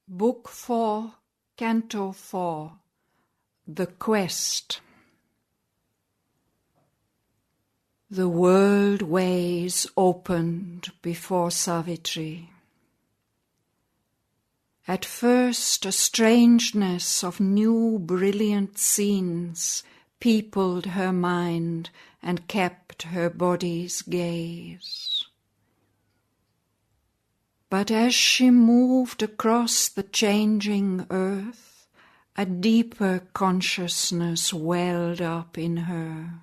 Book 4, Canto 4, The Quest. The world ways opened before Savitri. At first a strangeness of new brilliant scenes peopled her mind and kept her body's gaze. But as she moved across the changing earth, a deeper consciousness welled up in her.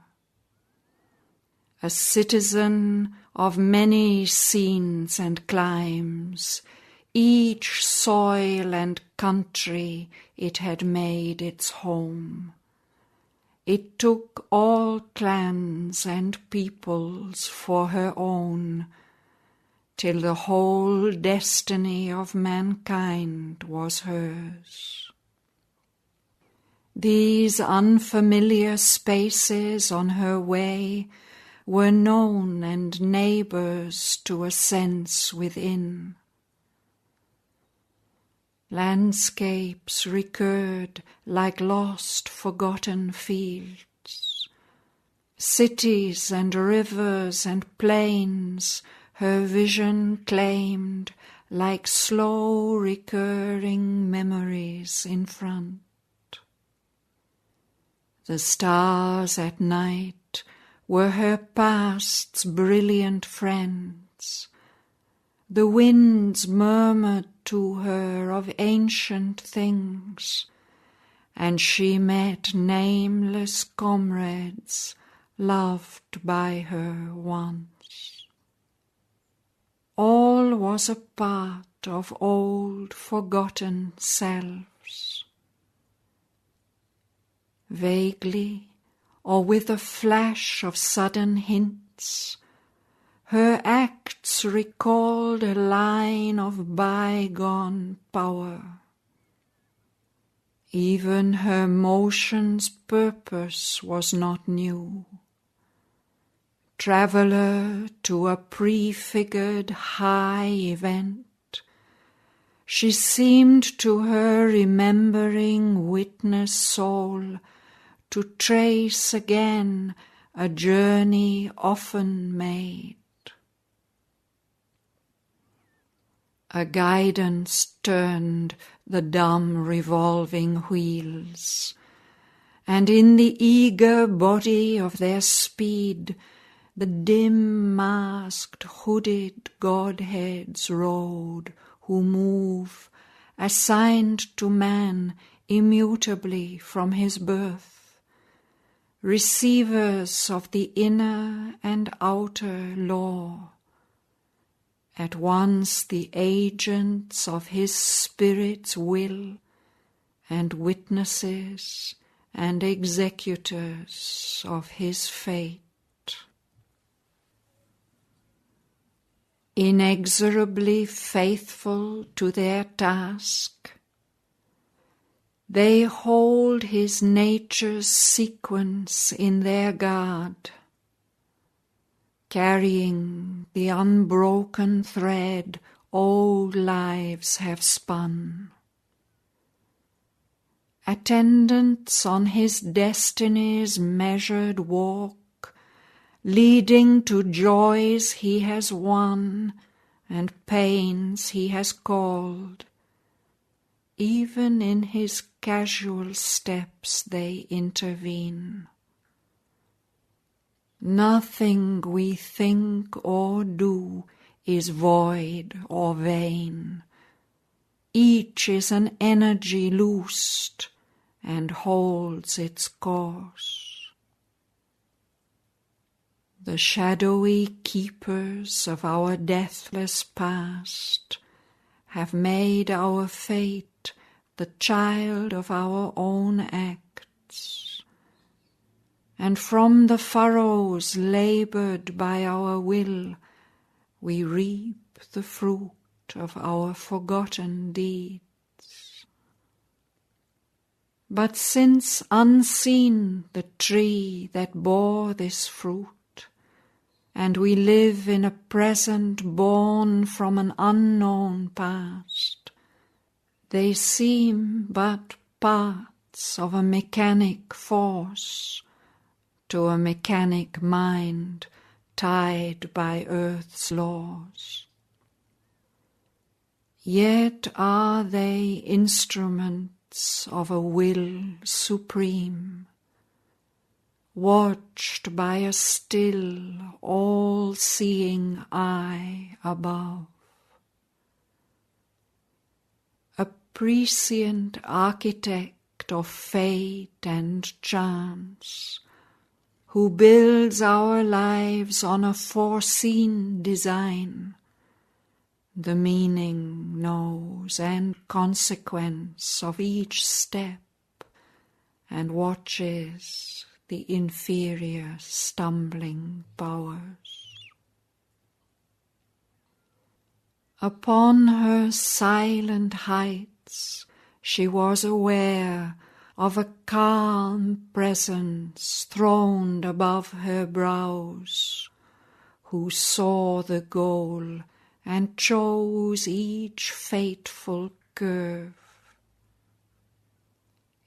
A citizen of many scenes and climes, each soil and country it had made its home. It took all clans and peoples for her own, till the whole destiny of mankind was hers. These unfamiliar spaces on her way were known and neighbours to a sense within. Landscapes recurred like lost, forgotten fields. Cities and rivers and plains her vision claimed like slow recurring memories in front. The stars at night were her past's brilliant friends. The winds murmured to her of ancient things, and she met nameless comrades loved by her once. All was a part of old forgotten selves. Vaguely, or with a flash of sudden hints, her acts recalled a line of bygone power. Even her motion's purpose was not new. Traveller to a prefigured high event, she seemed to her remembering witness soul to trace again a journey often made. A guidance turned the dumb revolving wheels, and in the eager body of their speed the dim masked hooded godheads rode, who move, assigned to man immutably from his birth, receivers of the inner and outer law, at once the agents of his spirit's will, and witnesses and executors of his fate. Inexorably faithful to their task, they hold his nature's sequence in their guard, carrying the unbroken thread old lives have spun. Attendants on his destiny's measured walk, leading to joys he has won and pains he has called. Even in his casual steps they intervene. Nothing we think or do is void or vain. Each is an energy loosed and holds its course. The shadowy keepers of our deathless past have made our fate the child of our own acts, and from the furrows laboured by our will we reap the fruit of our forgotten deeds. But since unseen the tree that bore this fruit, and we live in a present born from an unknown past, They seem but parts of a mechanic force, to a mechanic mind tied by earth's laws. Yet are they instruments of a will supreme, watched by a still, all-seeing eye above. A prescient architect of fate and chance, who builds our lives on a foreseen design, the meaning knows and consequence of each step, and watches the inferior stumbling powers. Upon her silent heights she was aware of a calm presence throned above her brows, who saw the goal and chose each fateful curve.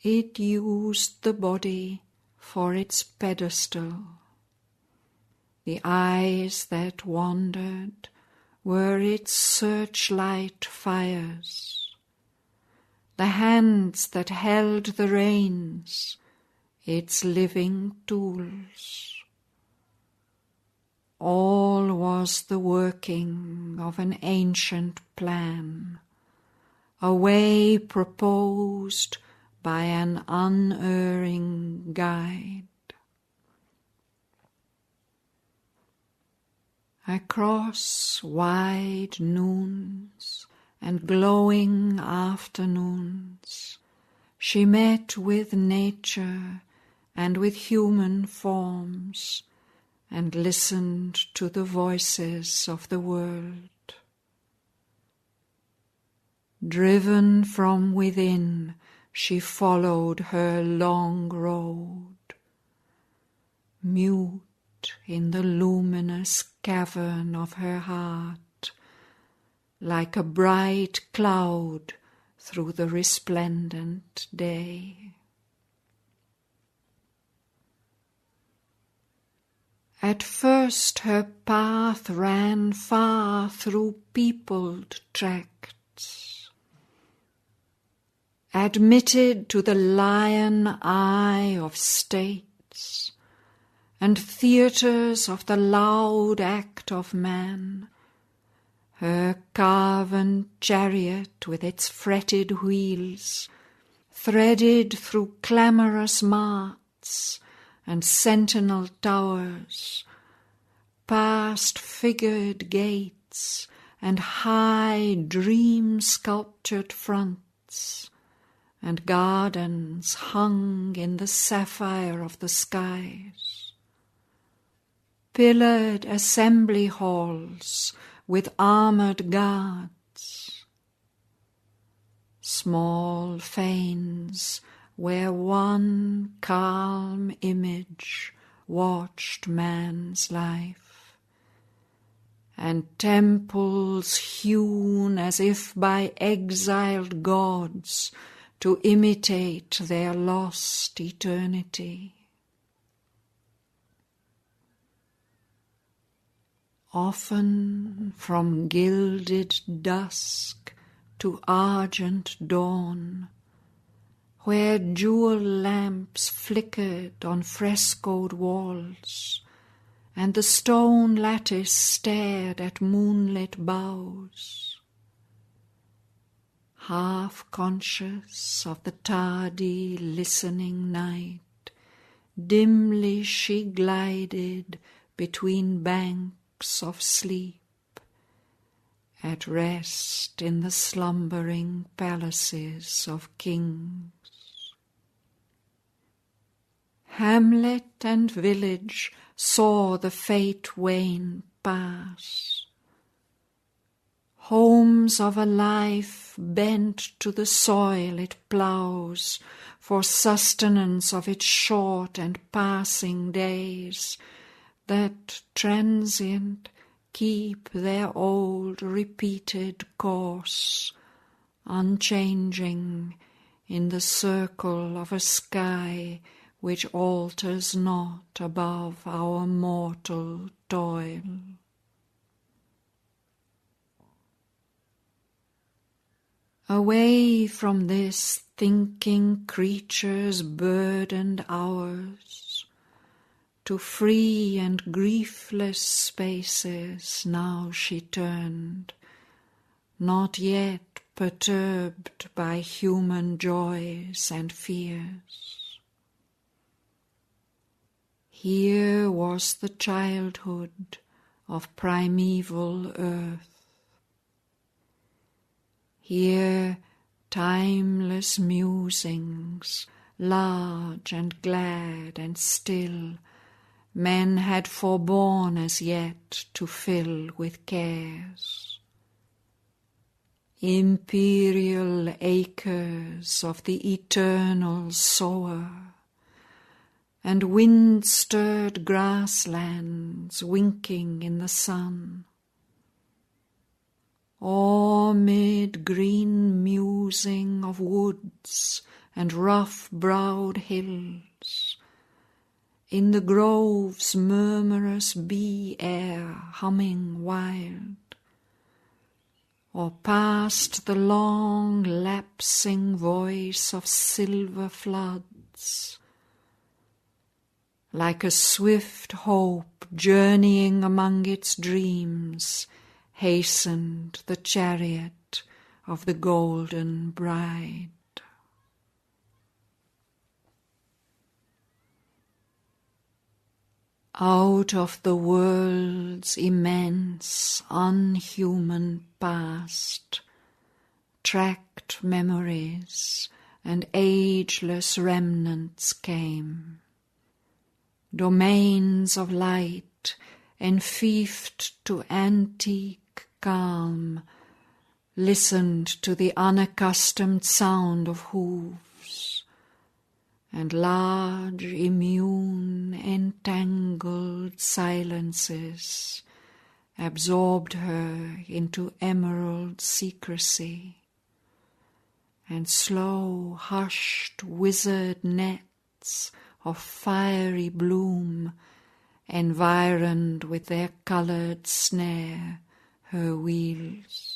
It used the body for its pedestal. The eyes that wandered were its searchlight fires. The hands that held the reins, its living tools. All was the working of an ancient plan, a way proposed by an unerring guide. Across wide noons and glowing afternoons she met with nature and with human forms, and listened to the voices of the world. Driven from within, she followed her long road, mute in the luminous cavern of her heart, like a bright cloud through the resplendent day. At first her path ran far through peopled tracts, admitted to the lion eye of states, and theatres of the loud act of man. Her carven chariot with its fretted wheels threaded through clamorous marts and sentinel towers, past figured gates and high dream-sculptured fronts, and gardens hung in the sapphire of the skies, pillared assembly halls with armoured guards, small fanes where one calm image watched man's life, and temples hewn as if by exiled gods to imitate their lost eternity. Often from gilded dusk to argent dawn, where jewel lamps flickered on frescoed walls, and the stone lattice stared at moonlit boughs, half conscious of the tardy listening night, dimly she glided between banks of sleep, at rest in the slumbering palaces of kings. Hamlet and village saw the fate wane pass. Homes of a life bent to the soil it ploughs for sustenance of its short and passing days, that transient keep their old repeated course unchanging in the circle of a sky which alters not above our mortal toil. Away from this thinking creature's burdened hours, to free and griefless spaces now she turned, not yet perturbed by human joys and fears. Here was the childhood of primeval earth. Here timeless musings, large and glad and still, men had forborne as yet to fill with cares. Imperial acres of the eternal sower, and wind-stirred grasslands winking in the sun, or mid green musing of woods and rough-browed hills, in the grove's murmurous bee air humming wild, or past the long lapsing voice of silver floods, like a swift hope journeying among its dreams, hastened the chariot of the golden bride. Out of the world's immense, unhuman past, tracked memories and ageless remnants came, domains of light enfiefed to antique calm, listened to the unaccustomed sound of hooves, and large, immune, entangled silences absorbed her into emerald secrecy, and slow, hushed, wizard nets of fiery bloom environed with their coloured snare her wheels.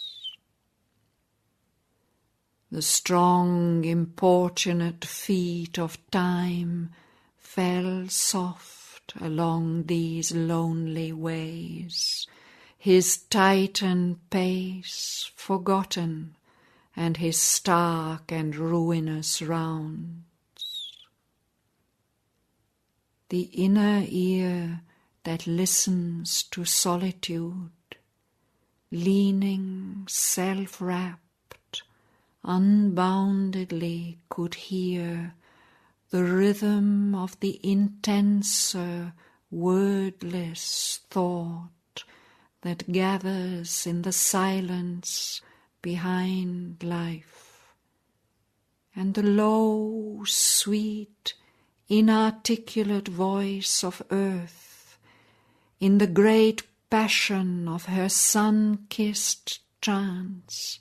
The strong, importunate feet of time fell soft along these lonely ways, his Titan pace forgotten, and his stark and ruinous rounds. The inner ear that listens to solitude, leaning, self-wrapped, unboundedly could hear the rhythm of the intenser, wordless thought that gathers in the silence behind life, and the low, sweet, inarticulate voice of earth in the great passion of her sun-kissed trance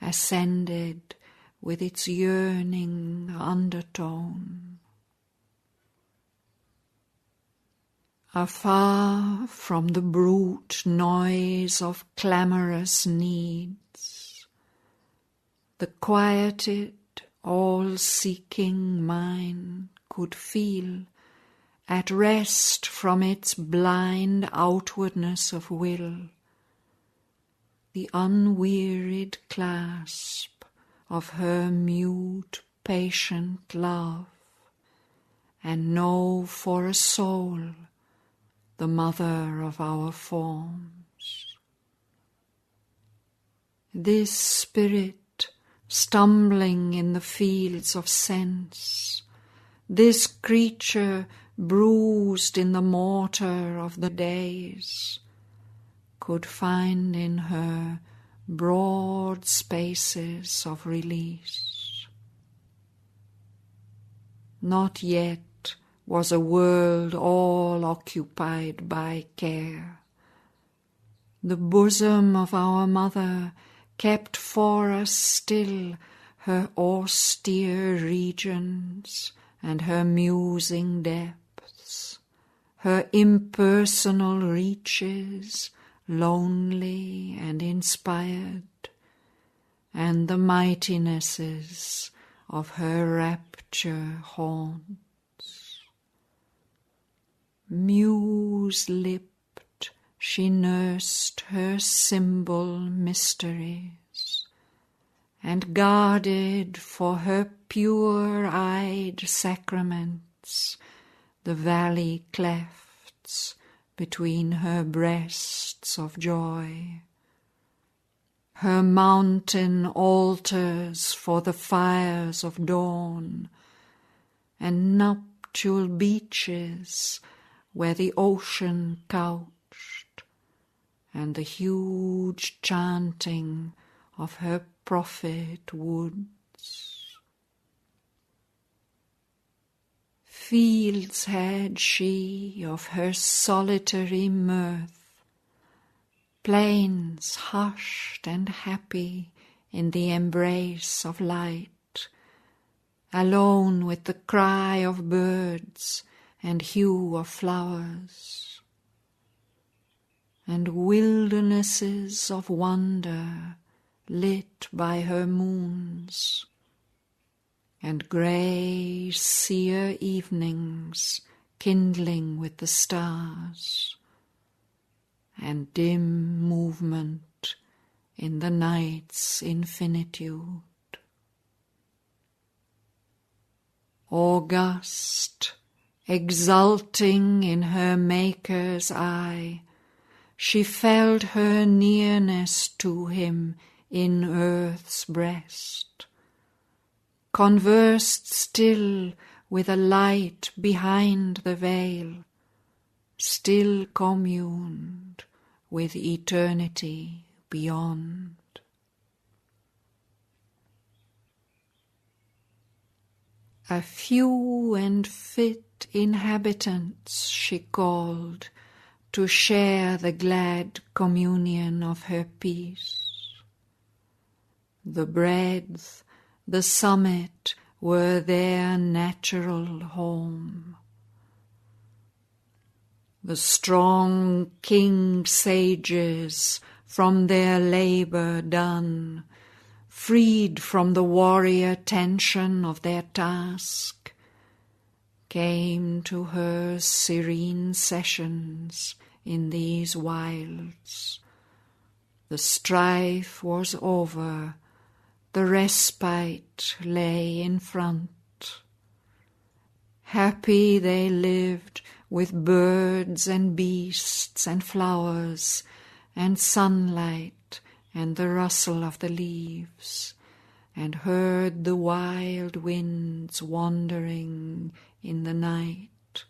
ascended with its yearning undertone. Afar from the brute noise of clamorous needs, the quieted, all-seeking mind could feel, at rest from its blind outwardness of will, the unwearied clasp of her mute, patient love, and know for a soul the mother of our forms. This spirit, stumbling in the fields of sense, this creature bruised in the mortar of the days, could find in her broad spaces of release. Not yet was a world all occupied by care. The bosom of our mother kept for us still her austere regions and her musing depths, her impersonal reaches, lonely and inspired, and the mightinesses of her rapture haunts. Muse-lipped she nursed her symbol mysteries, and guarded for her pure-eyed sacraments the valley clefts between her breasts of joy, her mountain altars for the fires of dawn, and nuptial beaches where the ocean couched, and the huge chanting of her prophet woods. Fields had she of her solitary mirth, plains hushed and happy in the embrace of light, alone with the cry of birds and hue of flowers, and wildernesses of wonder lit by her moons, and grey sear evenings kindling with the stars, and dim movement in the night's infinitude. August, exulting in her Maker's eye, she felt her nearness to him in earth's breast, conversed still with a light behind the veil, still communed with eternity beyond. A few and fit inhabitants she called to share the glad communion of her peace. The breadth, the summit were their natural home. The strong king sages, from their labour done, freed from the warrior tension of their task, came to her serene sessions in these wilds. The strife was over, the respite lay in front. Happy they lived with birds and beasts and flowers and sunlight and the rustle of the leaves, and heard the wild winds wandering in the night,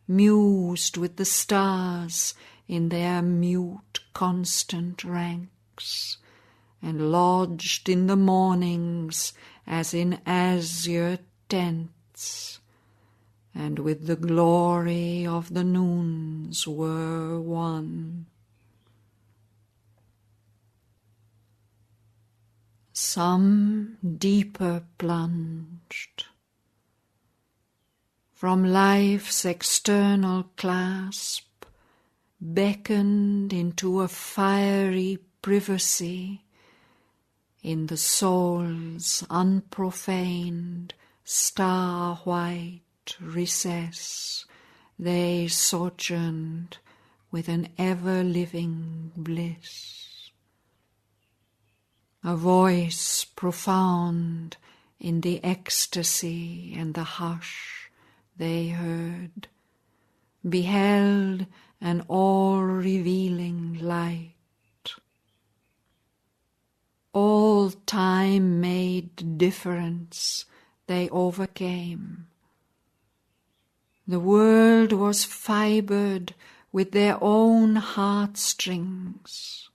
mused with the stars in their mute constant ranks, and lodged in the mornings as in azure tents, and with the glory of the noons were one. Some deeper plunged, from life's external clasp, beckoned into a fiery privacy in the soul's unprofaned, star-white recess. They sojourned with an ever-living bliss. A voice profound in the ecstasy and the hush they heard, beheld an all-revealing light. All time-made difference they overcame. The world was fibred with their own heartstrings,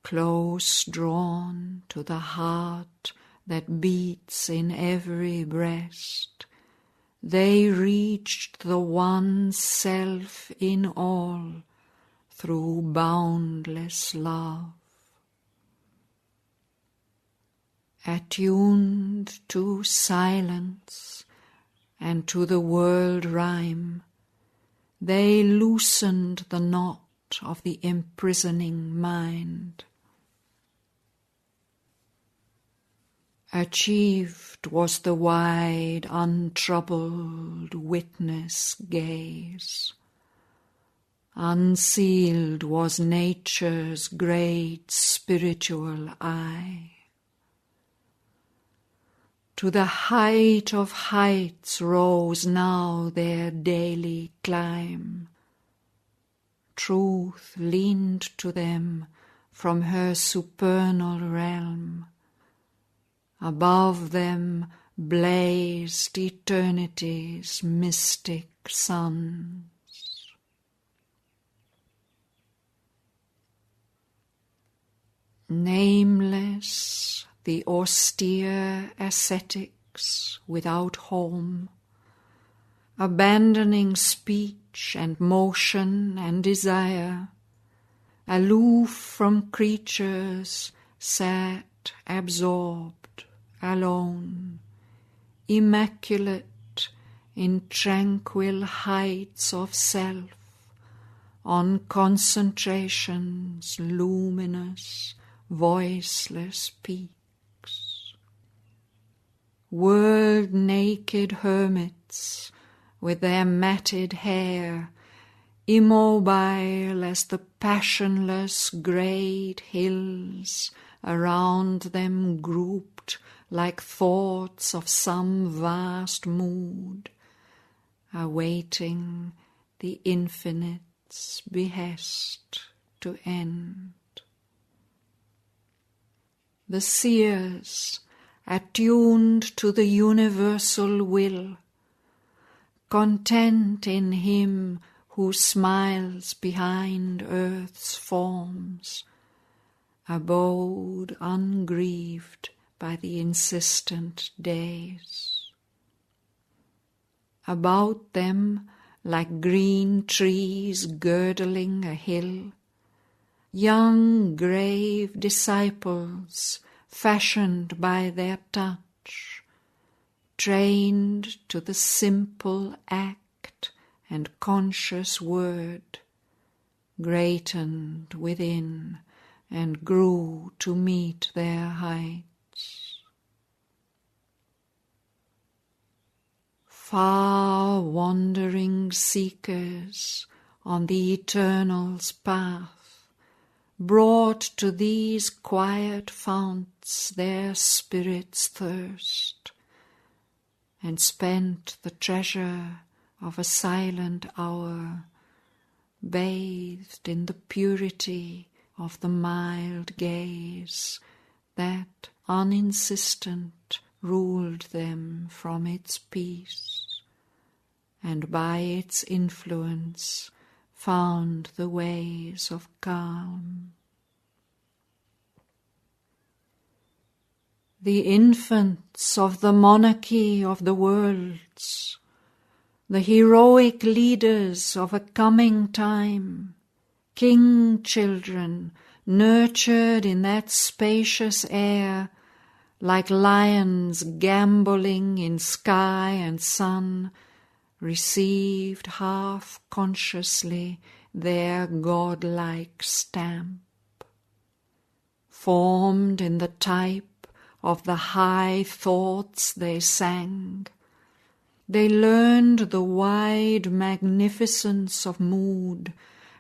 close drawn to the heart that beats in every breast. They reached the one self in all through boundless love. attuned to silence and to the world rhyme, they loosened the knot of the imprisoning mind. Achieved was the wide, untroubled witness gaze. Unsealed was nature's great spiritual eye. To the height of heights rose now their daily climb. Truth leaned to them from her supernal realm. Above them blazed eternity's mystic suns. Nameless, the austere ascetics without home, abandoning speech and motion and desire, aloof from creatures, sat absorbed, alone, immaculate in tranquil heights of self, on concentration's luminous, voiceless peaks. World-naked hermits with their matted hair, immobile as the passionless great hills around them grouped like thoughts of some vast mood, awaiting the infinite's behest to end. The seers, attuned to the universal will, content in him who smiles behind earth's forms, abode ungrieved by the insistent days. About them, like green trees girdling a hill, young grave disciples fashioned by their touch, trained to the simple act and conscious word, greatened within and grew to meet their heights. Far wandering seekers on the Eternal's path brought to these quiet founts their spirit's thirst, and spent the treasure of a silent hour, bathed in the purity of the mild gaze that, uninsistent, ruled them from its peace, and by its influence found the ways of calm. The infants of the monarchy of the worlds, the heroic leaders of a coming time, king children nurtured in that spacious air, like lions gambolling in sky and sun, received half-consciously their godlike stamp. Formed in the type of the high thoughts they sang, they learned the wide magnificence of mood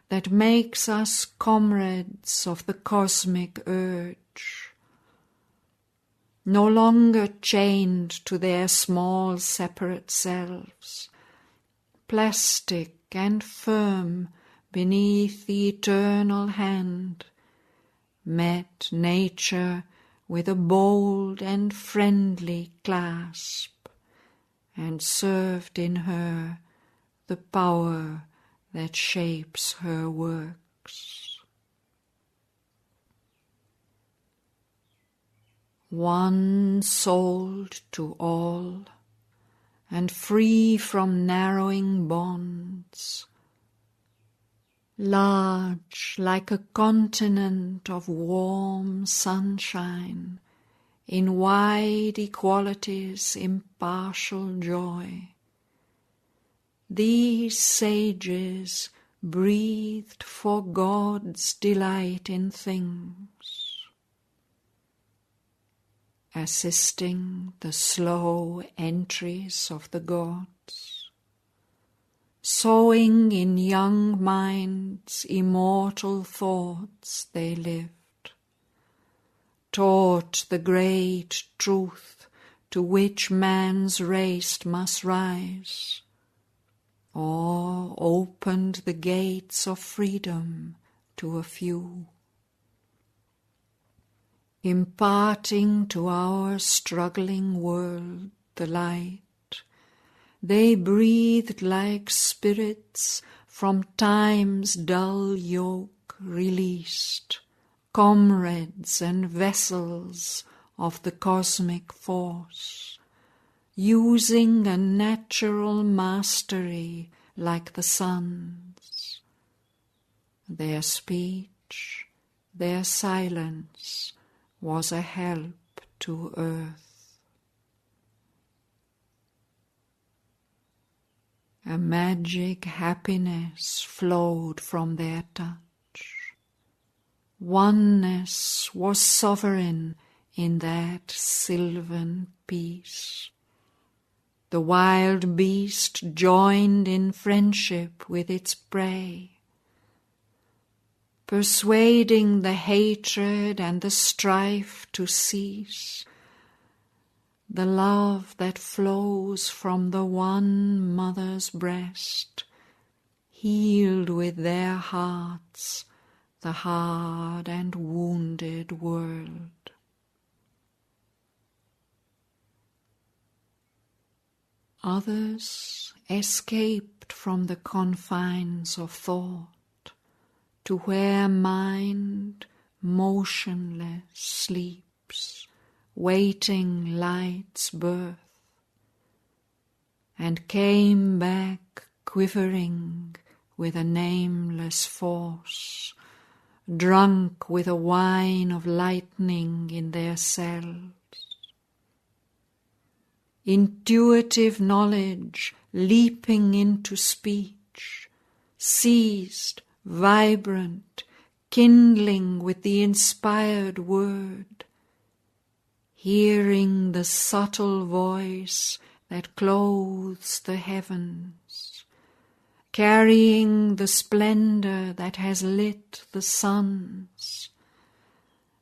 that makes us comrades of the cosmic urge. No longer chained to their small separate selves, plastic and firm beneath the eternal hand, met nature with a bold and friendly clasp, and served in her the power that shapes her works. One-souled to all, and free from narrowing bonds, large like a continent of warm sunshine, in wide equality's impartial joy. These sages breathed for God's delight in things, assisting the slow entries of the gods, sowing in young minds immortal thoughts they lived, taught the great truth to which man's race must rise, or opened the gates of freedom to a few, imparting to our struggling world the light. They breathed like spirits from time's dull yoke released, comrades and vessels of the cosmic force, using a natural mastery like the sun's. Their speech, their silence was a help to earth. A magic happiness flowed from their touch. Oneness was sovereign in that sylvan peace. The wild beast joined in friendship with its prey, persuading the hatred and the strife to cease. The love that flows from the one mother's breast healed with their hearts the hard and wounded world. Others escaped from the confines of thought to where mind motionless sleeps, waiting light's birth, and came back quivering with a nameless force, drunk with a wine of lightning in their cells. Intuitive knowledge leaping into speech, seized, vibrant, kindling with the inspired word, hearing the subtle voice that clothes the heavens, carrying the splendor that has lit the suns.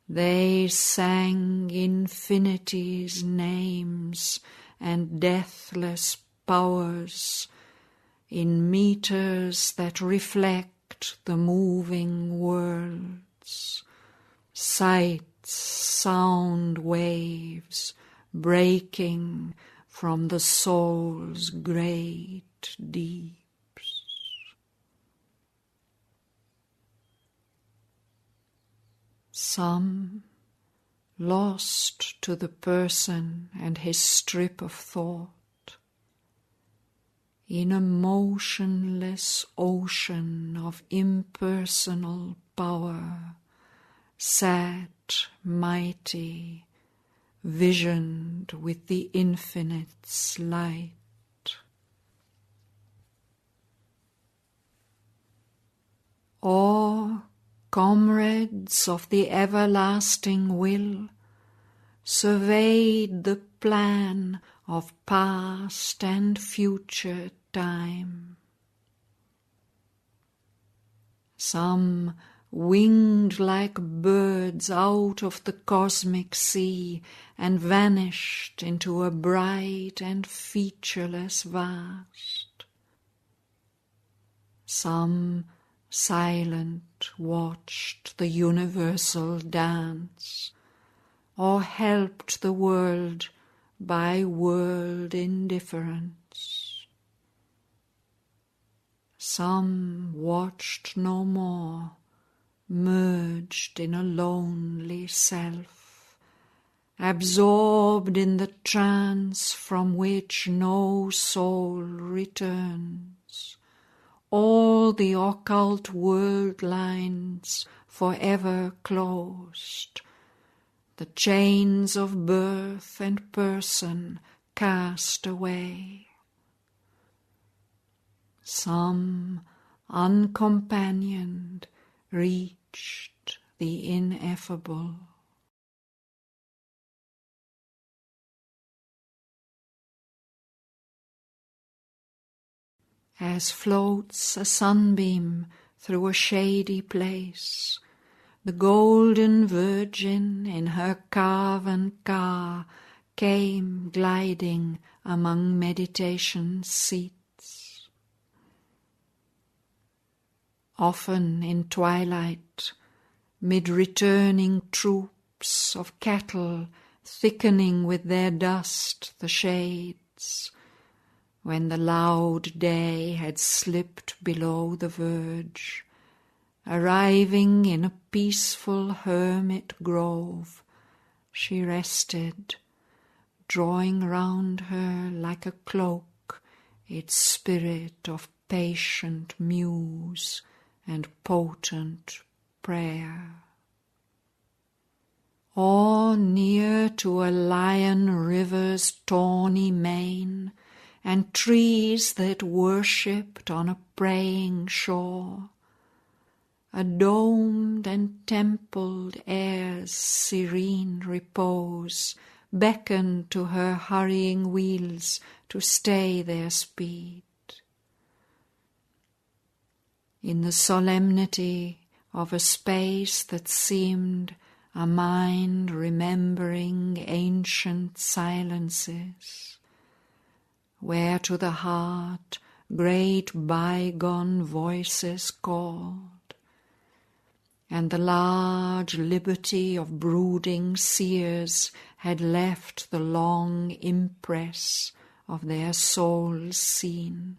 They sang infinity's names and deathless powers in meters that reflect the moving worlds, sights, sound waves breaking from the soul's great deeps. Some, lost to the person and his strip of thought, in a motionless ocean of impersonal power, sat mighty, visioned with the infinite's light. Or, comrades of the everlasting will, surveyed the plan of past and future time. Some winged like birds out of the cosmic sea and vanished into a bright and featureless vast. Some silent watched the universal dance, or helped the world by world indifference. Some watched no more, merged in a lonely self, absorbed in the trance from which no soul returns, all the occult world lines forever closed, the chains of birth and person cast away. Some, uncompanioned, reached the ineffable. As floats a sunbeam through a shady place, the golden Virgin in her carven car came gliding among meditation seats. Often in twilight, mid returning troops of cattle thickening with their dust the shades, when the loud day had slipped below the verge, arriving in a peaceful hermit grove, she rested, drawing round her like a cloak its spirit of patient muse and potent prayer. Or near to a lion river's tawny mane, and trees that worshipped on a praying shore, a domed and templed air's serene repose beckoned to her hurrying wheels to stay their speed. In the solemnity of a space that seemed a mind remembering ancient silences, where to the heart great bygone voices called, and the large liberty of brooding seers had left the long impress of their souls seen.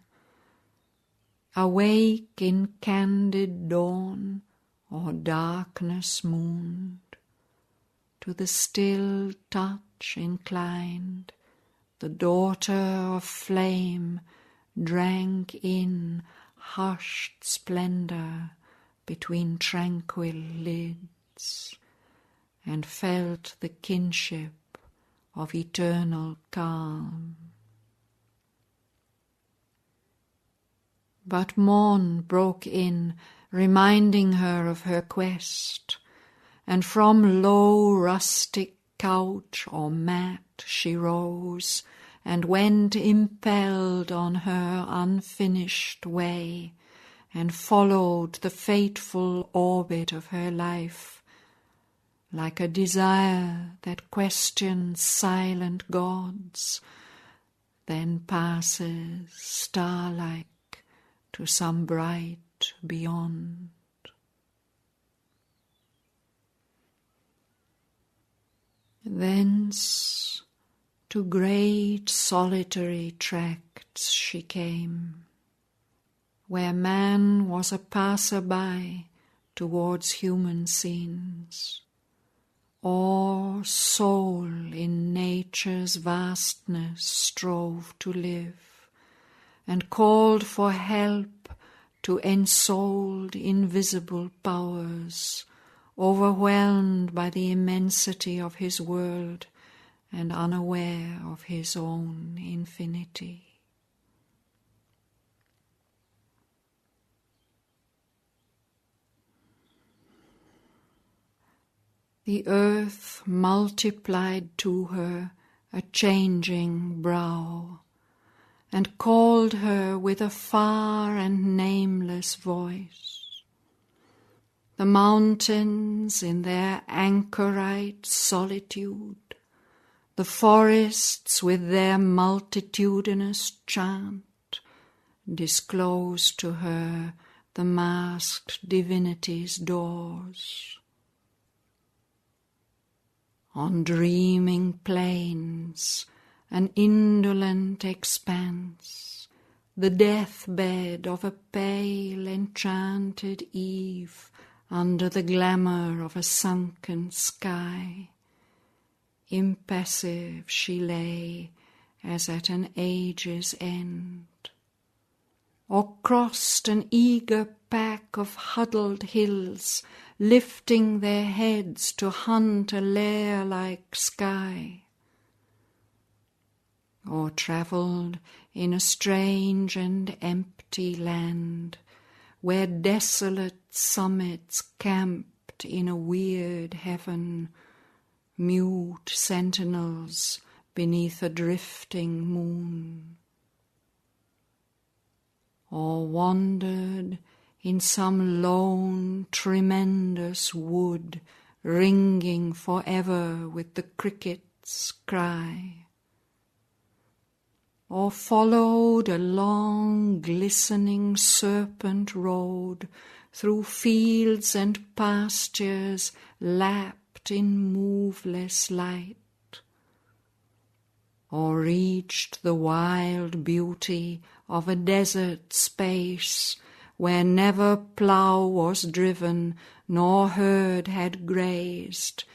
Awake in candid dawn or darkness mooned, to the still touch inclined, the daughter of flame drank in hushed splendor between tranquil lids, and felt the kinship of eternal calm. But morn broke in, reminding her of her quest, and from low rustic couch or mat she rose, and went impelled on her unfinished way, and followed the fateful orbit of her life, like a desire that questions silent gods, then passes star-like to some bright beyond. Thence to great solitary tracts she came, where man was a passer-by towards human scenes, or soul in nature's vastness strove to live, and called for help to ensouled invisible powers, overwhelmed by the immensity of his world and unaware of his own infinity. The earth multiplied to her a changing brow, and called her with a far and nameless voice. The mountains in their anchorite solitude, the forests with their multitudinous chant, disclosed to her the masked divinity's doors. On dreaming plains, an indolent expanse, the deathbed of a pale enchanted eve under the glamour of a sunken sky. Impassive she lay as at an age's end, or crossed an eager pack of huddled hills, lifting their heads to hunt a lair-like sky, or travelled in a strange and empty land, where desolate summits camped in a weird heaven, mute sentinels beneath a drifting moon, or wandered in some lone, tremendous wood, ringing forever with the cricket's cry, or followed a long, glistening serpent road through fields and pastures lapped in moveless light, or reached the wild beauty of a desert space where never plough was driven nor herd had grazed,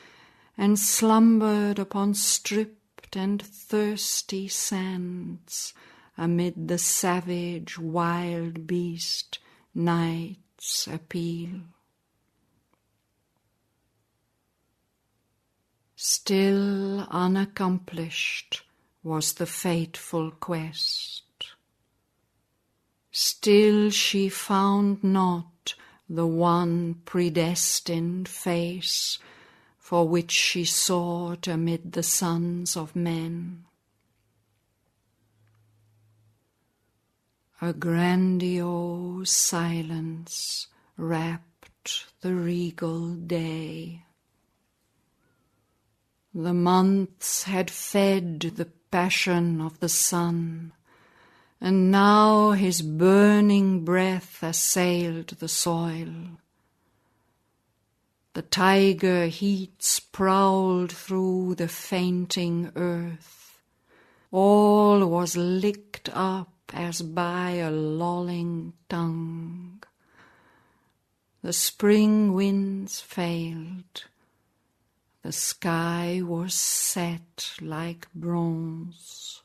and slumbered upon stripped and thirsty sands amid the savage wild beast night's appeal. Still unaccomplished was the fateful quest. Still she found not the one predestined face for which she sought amid the sons of men. A grandiose silence wrapped the regal day. The months had fed the passion of the sun, and now his burning breath assailed the soil. The tiger heats prowled through the fainting earth. All was licked up as by a lolling tongue. The spring winds failed. The sky was set like bronze.